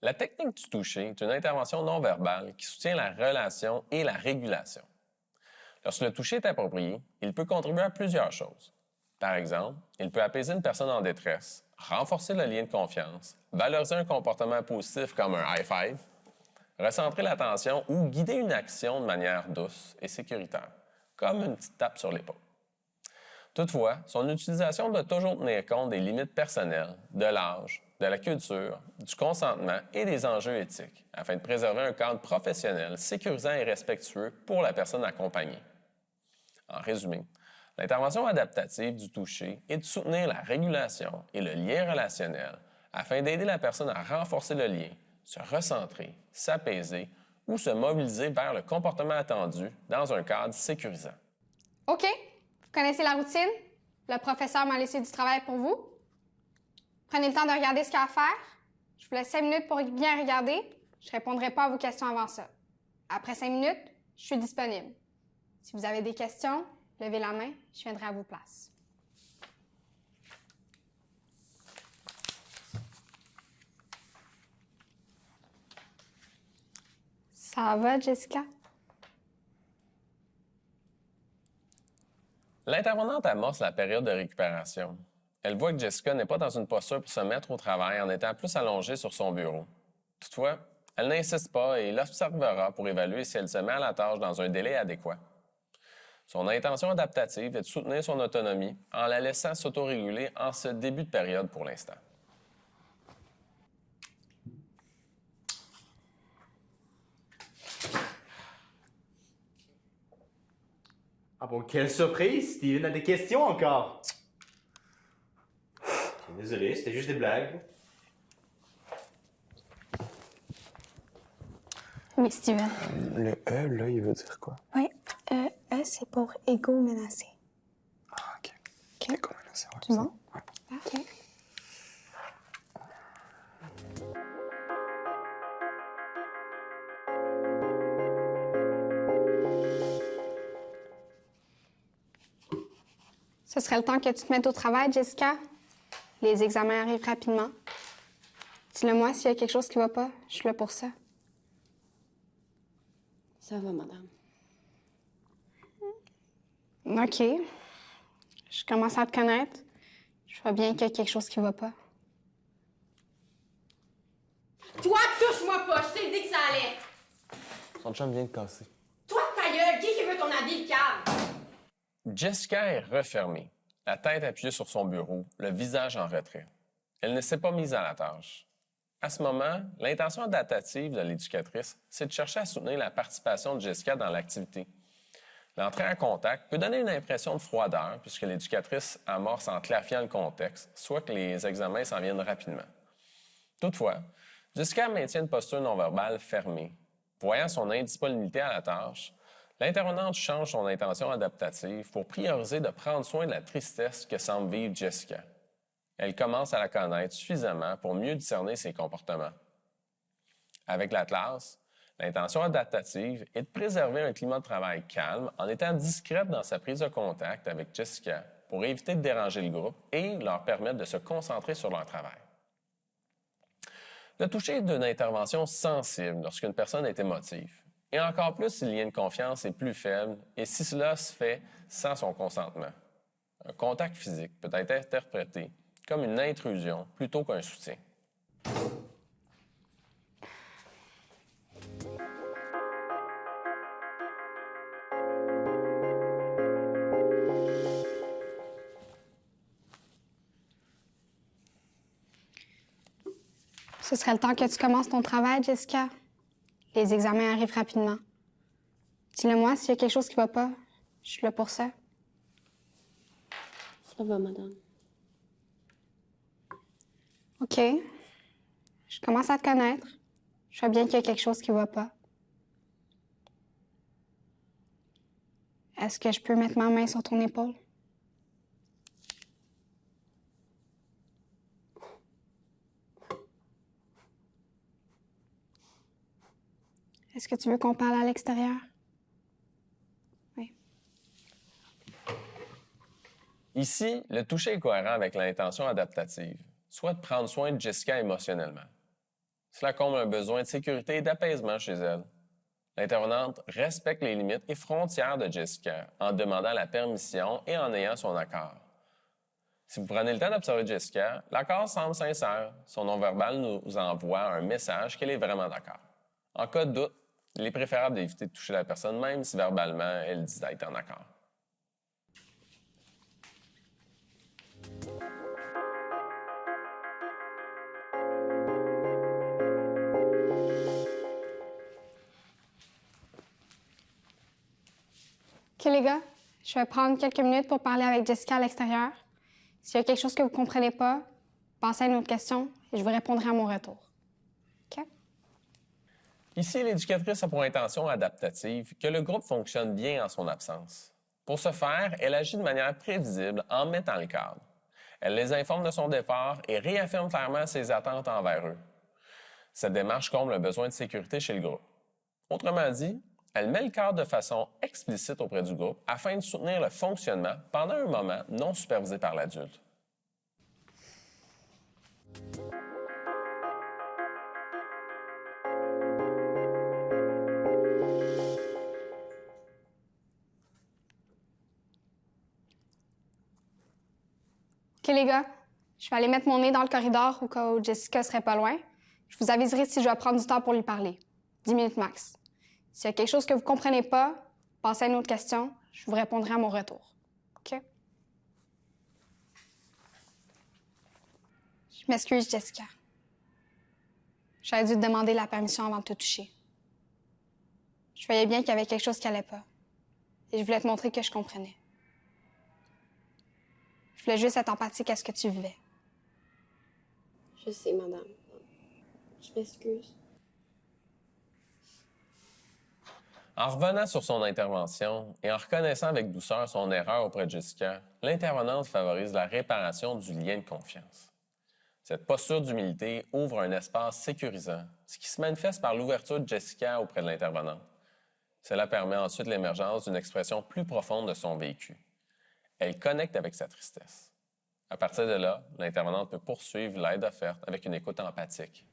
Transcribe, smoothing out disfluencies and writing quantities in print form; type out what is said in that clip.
La technique du toucher est une intervention non verbale qui soutient la relation et la régulation. Lorsque le toucher est approprié, il peut contribuer à plusieurs choses. Par exemple, il peut apaiser une personne en détresse, renforcer le lien de confiance, valoriser un comportement positif comme un high five, recentrer l'attention ou guider une action de manière douce et sécuritaire, comme une petite tape sur l'épaule. Toutefois, son utilisation doit toujours tenir compte des limites personnelles, de l'âge, de la culture, du consentement et des enjeux éthiques, afin de préserver un cadre professionnel sécurisant et respectueux pour la personne accompagnée. En résumé, l'intervention adaptative du toucher est de soutenir la régulation et le lien relationnel afin d'aider la personne à renforcer le lien, se recentrer, s'apaiser ou se mobiliser vers le comportement attendu dans un cadre sécurisant. OK. Vous connaissez la routine? Le professeur m'a laissé du travail pour vous. Prenez le temps de regarder ce qu'il y a à faire. Je vous laisse 5 minutes pour bien regarder. Je ne répondrai pas à vos questions avant ça. Après 5 minutes, je suis disponible. Si vous avez des questions, levez la main, je viendrai à vos places. Ça va, Jessica? L'intervenante amorce la période de récupération. Elle voit que Jessica n'est pas dans une posture pour se mettre au travail en étant plus allongée sur son bureau. Toutefois, elle n'insiste pas et l'observera pour évaluer si elle se met à la tâche dans un délai adéquat. Son intention adaptative est de soutenir son autonomie en la laissant s'autoréguler en ce début de période pour l'instant. Ah bon, quelle surprise! Steven a des questions encore! Désolé, c'était juste des blagues. Oui, Steven. Le E, là, il veut dire quoi? Oui, E, c'est pour égo menacé. Ah, OK. OK. Comme là, c'est vrai. C'est bon? Ouais. OK. Ce serait le temps que tu te mettes au travail, Jessica. Les examens arrivent rapidement. Dis-le-moi s'il y a quelque chose qui ne va pas. Je suis là pour ça. Ça va, madame. OK. Je commence à te connaître. Je vois bien qu'il y a quelque chose qui ne va pas. Toi, touche-moi pas! Je t'ai dit que ça allait! Son chum vient de casser. Toi, ta gueule! Qui veut ton habit, le câble? Jessica est refermée, la tête appuyée sur son bureau, le visage en retrait. Elle ne s'est pas mise à la tâche. À ce moment, l'intention adaptative de l'éducatrice, c'est de chercher à soutenir la participation de Jessica dans l'activité. L'entrée en contact peut donner une impression de froideur puisque l'éducatrice amorce en clarifiant le contexte, soit que les examens s'en viennent rapidement. Toutefois, Jessica maintient une posture non-verbale fermée. Voyant son indisponibilité à la tâche, l'intervenante change son intention adaptative pour prioriser de prendre soin de la tristesse que semble vivre Jessica. Elle commence à la connaître suffisamment pour mieux discerner ses comportements. Avec la classe, l'intention adaptative est de préserver un climat de travail calme en étant discrète dans sa prise de contact avec Jessica pour éviter de déranger le groupe et leur permettre de se concentrer sur leur travail. Le toucher est d'une intervention sensible lorsqu'une personne est émotive, et encore plus si le lien de confiance est plus faible et si cela se fait sans son consentement. Un contact physique peut être interprété comme une intrusion plutôt qu'un soutien. Ce serait le temps que tu commences ton travail, Jessica. Les examens arrivent rapidement. Dis-le-moi s'il y a quelque chose qui ne va pas. Je suis là pour ça. Ça va, madame. OK. Je commence à te connaître. Je vois bien qu'il y a quelque chose qui ne va pas. Est-ce que je peux mettre ma main sur ton épaule? Est-ce que tu veux qu'on parle à l'extérieur? Oui. Ici, le toucher est cohérent avec l'intention adaptative, soit de prendre soin de Jessica émotionnellement. Cela comble un besoin de sécurité et d'apaisement chez elle. L'intervenante respecte les limites et frontières de Jessica en demandant la permission et en ayant son accord. Si vous prenez le temps d'observer Jessica, l'accord semble sincère. Son non-verbal nous envoie un message qu'elle est vraiment d'accord. En cas de doute, il est préférable d'éviter de toucher la personne, même si verbalement, elle dit d'être en accord. OK, les gars, je vais prendre quelques minutes pour parler avec Jessica à l'extérieur. S'il y a quelque chose que vous ne comprenez pas, pensez à une autre question et je vous répondrai à mon retour. OK? Ici, l'éducatrice a pour intention adaptative que le groupe fonctionne bien en son absence. Pour ce faire, elle agit de manière prévisible en mettant le cadre. Elle les informe de son départ et réaffirme clairement ses attentes envers eux. Cette démarche comble un besoin de sécurité chez le groupe. Autrement dit, elle met le cadre de façon explicite auprès du groupe afin de soutenir le fonctionnement pendant un moment non supervisé par l'adulte. OK, les gars, je vais aller mettre mon nez dans le corridor au cas où Jessica serait pas loin. Je vous aviserai si je dois prendre du temps pour lui parler. 10 minutes max. S'il y a quelque chose que vous comprenez pas, pensez à une autre question. Je vous répondrai à mon retour. OK? Je m'excuse, Jessica. J'aurais dû te demander la permission avant de te toucher. Je voyais bien qu'il y avait quelque chose qui allait pas. Et je voulais te montrer que je comprenais. Je voulais juste être empathique à ce que tu vivais. Je sais, madame. Je m'excuse. En revenant sur son intervention et en reconnaissant avec douceur son erreur auprès de Jessica, l'intervenante favorise la réparation du lien de confiance. Cette posture d'humilité ouvre un espace sécurisant, ce qui se manifeste par l'ouverture de Jessica auprès de l'intervenante. Cela permet ensuite l'émergence d'une expression plus profonde de son vécu. Elle connecte avec sa tristesse. À partir de là, l'intervenante peut poursuivre l'aide offerte avec une écoute empathique.